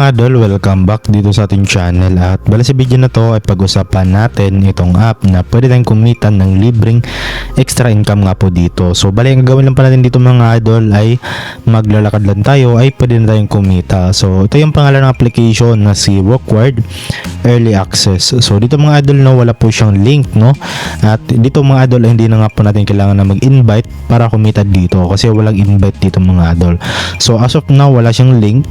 mga idol, welcome back dito sa ating channel. At bali sa video na to ay pag-usapan natin itong app na pwede tayong kumita ng libreng extra income nga po dito. So bali ang gagawin lang pa natin dito mga idol ay maglalakad lang tayo ay pwede na tayong kumita. So ito yung pangalan ng application na si Workward Early Access. So dito mga idol no, wala po siyang link no. At dito mga idol ay hindi na nga po natin kailangan na mag-invite para kumita dito kasi walang invite dito mga idol. So as of now wala siyang link.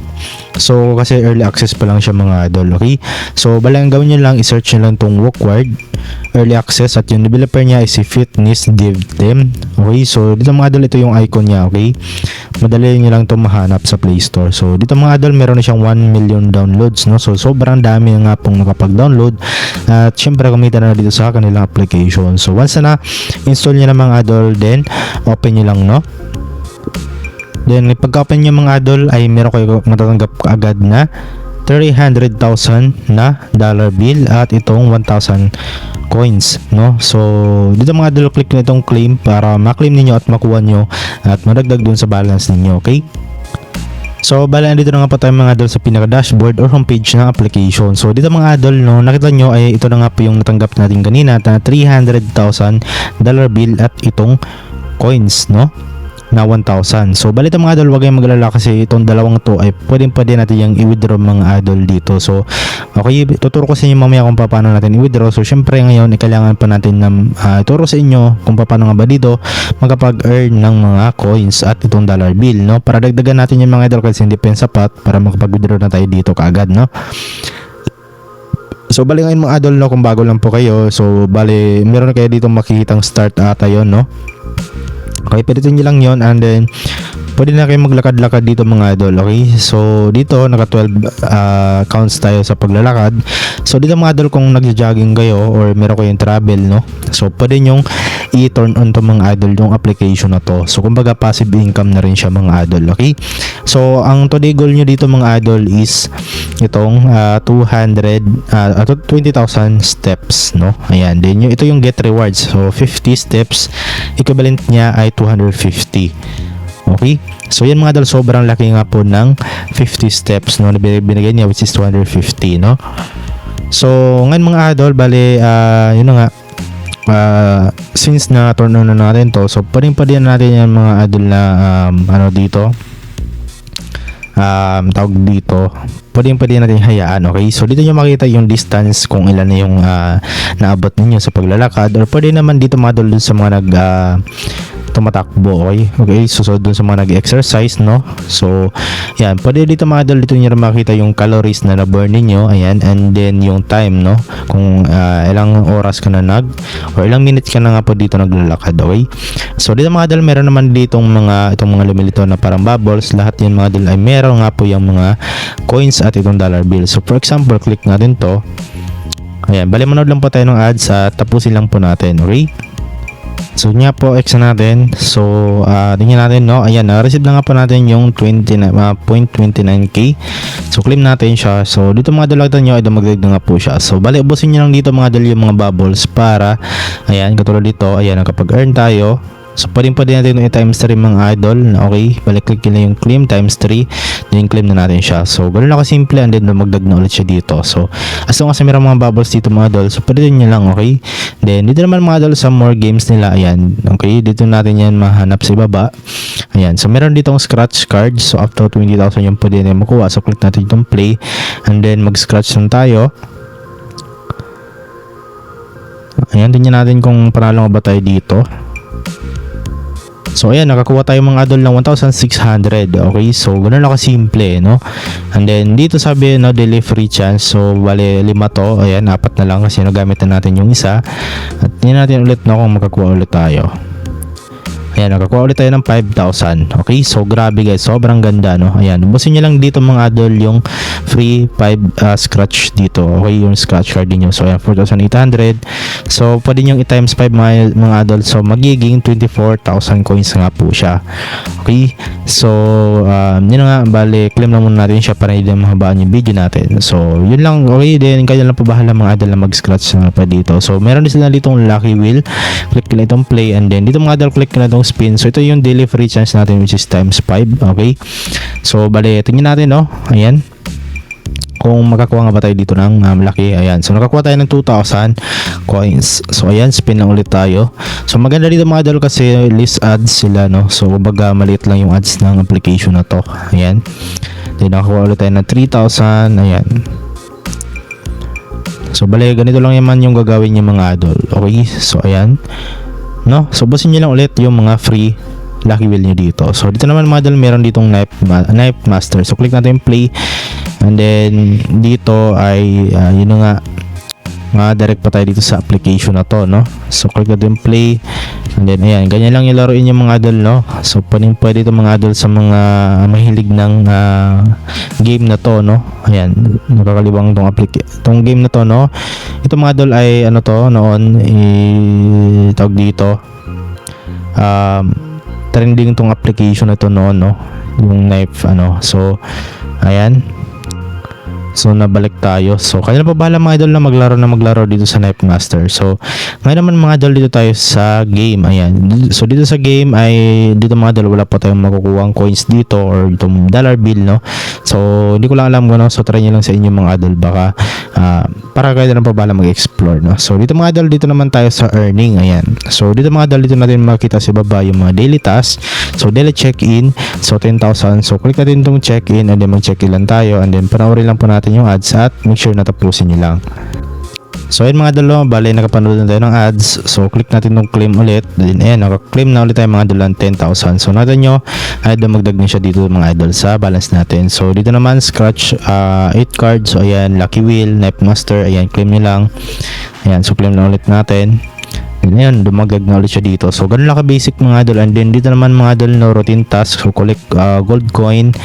So kasi early access pa lang siya mga idol, okay? So bala ang gawin nyo lang, i-search nyo lang tong Workward Early Access at yung developer niya is si Fitness Dev Team. Okay, so dito mga idol ito yung icon niya, okay? Madali nyo lang ito mahanap sa Play Store. So dito mga idol meron na siyang 1 million downloads, no? So sobrang dami nga pong nakapag-download at syempre kumita na dito sa kanilang application. So once na install nyo na mga idol, then open nyo lang, no? Then pagka-open nyo mga idol ay meron kayo matatanggap agad na 300,000 na dollar bill at itong 1,000 coins, no? So dito mga idol click na itong claim para ma-claim niyo at makuha nyo at madagdag dun sa balance ninyo, okay? So bala dito na nga po tayo mga idol sa pinaka dashboard or homepage ng application. So dito mga idol no, nakita nyo ay ito na nga po yung natanggap natin kanina na 300,000 dollar bill at itong coins, no? Na 1,000. So balita mga idol, wag kayong magalala kasi itong dalawang to ay pwede natin yung i-withdraw mga idol dito. So okay, tuturo ko sa inyo mamaya kung paano natin i-withdraw. So syempre ngayon kailangan pa natin na ituro sa inyo kung paano nga ba dito makapag-earn ng mga coins at itong dollar bill, no? Para dagdagan natin yung mga idol kasi hindi pa yung sapat para makapag-withdraw na tayo dito kaagad, no? So bali ngayon mga idol no, kung bago lang po kayo, so bali meron na kayo dito makikitang start ata yun, no? Okay, pilitin nyo lang yon and then pwede na kayo maglakad-lakad dito mga idol, okay? So dito naka 12 counts tayo sa paglalakad. So dito mga idol kung nagja-jogging kayo or meron kayong travel, no? So pwede nyong i-turn on to mga idol yung application na to. So kumbaga passive income na rin siya mga idol, okay? So ang today goal nyo dito mga idol is itong 20,000 steps, no? Ayan, then ito yung get rewards. So 50 steps, equivalent niya ay 250. Okay? So yan mga idol, sobrang laki nga po ng 50 steps no, na binigay niya which is 250, no? So ngayon mga idol, bali yun na nga, since na turn on na natin to, so pwedeng natin yan mga idol na ano dito, tawag dito, pwede natin hayaan, okay? So dito nyo makita yung distance kung ilan na yung naabot ninyo sa paglalakad, or pwede naman dito mga idol sa mga tumatakbo, okay? So dun sa mga nag-exercise, no? So yan, pwede dito mga idol, dito nyo makita yung calories na na-burn ninyo, ayan, and then yung time, no? Kung ilang oras ka na or ilang minutes ka na nga po dito naglalakad, okay? So dito mga idol, meron naman ditong itong mga lumilito na parang bubbles, lahat yan mga idol ay meron nga po yung mga coins at itong dollar bill. So for example, click natin to, ayan, bali manood lang po tayo ng ads at tapusin lang po natin, okay? So nga po, X natin. So tingnan natin, no? Ayan, na-receive na nga po natin yung 0.29k. So claim natin siya. So dito mga dalagtan nyo ay dumagdag na nga po siya. So bali ubusin nyo lang dito mga dal yung mga bubbles para ayan, katulad dito, ayan, nakapag-earn tayo. So pwede natin i-times 3 mga idol, okay? Balik click nyo yung claim times 3, then claim na natin siya. So ganoon lang kasimple and then magdag na ulit siya dito. So as long as meron mga bubbles dito mga idol, so pwede nyo lang, okay? Then dito naman mga idol sa more games nila, ayan, okay? Dito natin yan mahanap sa ibaba. Ayan, so meron ditong scratch card. So up to 20,000 yung pwede na makuha. So click natin itong play and then mag-scratch lang tayo. Ayan, tingnan natin kung panalo ba tayo dito. So ayan, nakakuha tayo mga idol ng 1,600, okay? So ganoon lang kasimple, no? And then dito sabi no, daily free chance. So bale 5 to, ayan, 4 na lang kasi nagamit na natin yung isa. At tingnan natin ulit no, kung makakuha ulit tayo. Ayan, nakakuha ulit tayo ng 5,000. Okay, so grabe guys, sobrang ganda, no? Ayan, ubusin nyo lang dito mga idol yung free 5 scratch dito. Okay, yung scratch card niyo. So ayan, 4,800. So pwede nyo i-times 5 mga idol. So magiging 24,000 coins nga po siya. Okay, so yun nga, bale claim na muna natin siya para hindi mahabaan yung video natin. So yun lang, okay, then kayo lang po bahala mga idol na mag-scratch na pa dito. So meron din sila ditong lucky wheel. Click nila itong play and then dito mga idol, click na itong spin. So ito yung daily free chance natin which is times 5, okay? So bale tingnan natin, no? Ayan. kung makakuha nga ba tayo dito ng malaki. Ayan, so nakakuha tayo ng 2,000 coins. So ayan, spin lang ulit tayo. So maganda dito mga idol kasi list ads sila, no. So kumbaga maliit lang yung ads ng application na to. Ayan, then nakakuha ulit tayo ng 3,000. Ayan, so bali ganito lang naman yung gagawin niyo mga idol. Okay, so ayan, no, so basin nyo lang ulit yung mga free lucky wheel nyo dito. So dito naman mga idol, meron ditong knife master. So click natin yung play, and then dito ay yun nga, direct pa tayo dito sa application na to, no. So click natin yung play, and then ayan, ganyan lang yung laruin yung mga idol, no. So pwede ito mga idol sa mga mahilig ng game na to, no. Ayan, nakakalibang tong game na to, no. Ito mga idol ay ano to noon, tawag dito, trending tong application na to noon, no, yung knife so ayan, so nabalik tayo. So kanila pa bahala mga idol na maglaro dito sa Knife Master. So ngayon naman mga idol, dito tayo sa game. Ayan, so dito sa game ay dito mga idol wala pa tayong makukuha coins dito or itong dollar bill, no. So hindi ko lang alam kung so try nyo lang sa inyo mga idol, baka para kayo na pa bahala mag-explore, no. So dito mga idol, dito naman tayo sa earning. Ayan, so dito mga idol, dito natin makita sa baba yung mga daily tasks. So daily check-in, so 10,000. So click natin itong check-in, and then mag-check-in lang tayo, and then panoorin lang po natin yung ads at make sure na tapusin nyo lang. So ayun mga idol, bale nakapanood na tayo ng ads. So click natin tong claim ulit, then ayan, naka-claim na ulit tayo mga idol ng 10,000. So natin nyo ay dumagdag na siya dito mga idol sa balance natin. So dito naman scratch 8 cards. So ayan, lucky wheel, Knife Master, ayan, claim nyo lang. Ayan, so claim na ulit natin. And ayan, dumagdag na ulit siya dito. So ganun lang ka-basic mga idol. And then dito naman mga idol, no, routine task. So collect gold coin.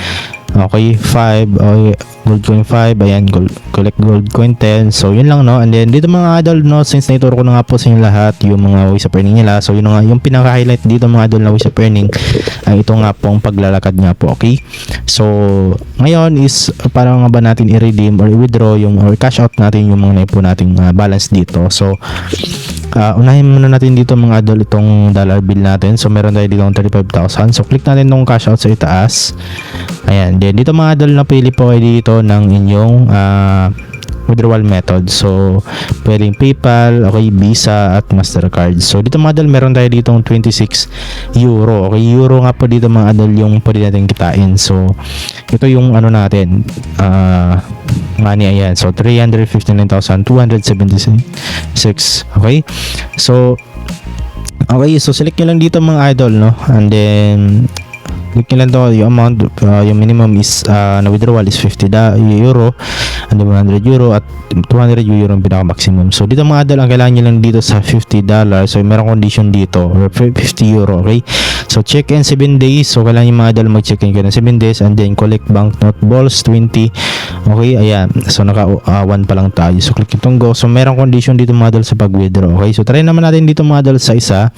Okay, 5. Okay, gold coin 5. Ayan, collect gold coin 10. So yun lang, no. And then dito mga idol, no, since naituro ko na nga po sa inyo lahat yung mga ways of earning nila. So yun nga, yung pinaka-highlight dito mga idol na ways of earning ay ito nga pong paglalakad nga po. Okay, so ngayon is para nga ba natin i-redeem or i-withdraw yung or cash out natin yung mga naipo nating balance dito. So unahin muna natin dito mga idol itong dollar bill natin. So meron tayo dito ng 35,000. So click natin tong cash out sa itaas. Ayan, then dito mga idol, napili po kayo dito ng inyong withdrawal method. So pwedeng PayPal, okay, Visa at Mastercard. So dito mga idol, meron tayo ditong 26 euro. Okay, euro nga po dito mga idol yung pwede natin kitain. So ito yung ano natin, money. Ayan, so 359,276. Okay, so select nyo lang dito mga idol, no, and then click nyo lang to, yung amount, yung minimum is na withdrawal is 50 euro, and 100 euro at 200 euro ang pinaka maximum. So dito mga idol, ang kailangan nyo lang dito sa $50. So merong condition dito, or 50 euro. Okay, so check in 7 days. So kailangan yung mga idol mag-check in kayo ng 7 days, and then collect banknote balls 20. Okay, ayan, so naka 1 pa lang tayo. So click itong go. So merong condition dito mga idol sa pag-withdraw. Okay, so try naman natin dito mga idol sa isa,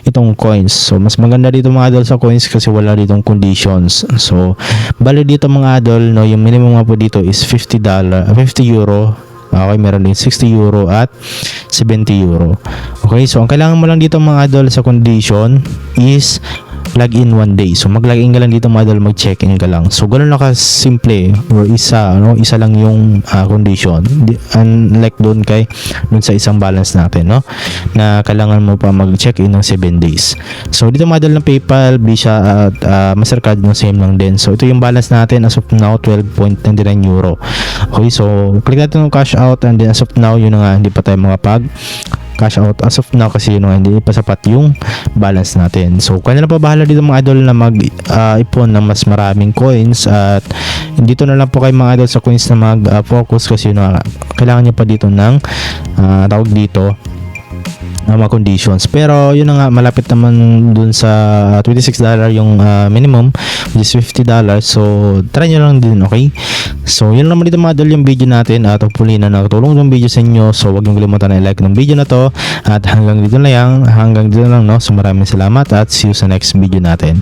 itong coins. So mas maganda dito mga idol sa coins kasi wala ditong conditions. So bali dito mga idol, no, yung minimum nga po dito is $50, 50 euro. Okay, meron din 60 euro at 70 euro. Okay, so ang kailangan mo lang dito mga idol sa condition is log in 1 day. So mag-log in ka lang dito mga idol, mag-check in ka lang. So ganoon lang ka simple, or isa lang yung condition. Unlike doon sa isang balance natin, no, na kailangan mo pa mag-check in ng 7 days. So dito mga idol ng PayPal, Visa at Mastercard, no, same lang din. So ito yung balance natin as of now, 12.99 euro. Okay, so click natin yung cash out, and then as of now, yun na nga, hindi pa tayo makapag cash out as of now kasi hindi pa sapat yung balance natin. So kanya na pa bahala dito mga idol na mag-ipon ng mas maraming coins, at dito na lang po kayo mga idol sa coins na mag-focus kasi kailangan nyo pa dito ng tawag dito mga conditions. Pero yun na nga, malapit naman dun sa $26 yung minimum, which is $50. So try nyo lang din. Okay, so yun naman dito mga idol yung video natin, at hopefully na nakatulong yung video sa inyo. So wag nyo kalimutan na i-like ng video na to, at hanggang dito lang, no. So maraming salamat, at see you sa next video natin.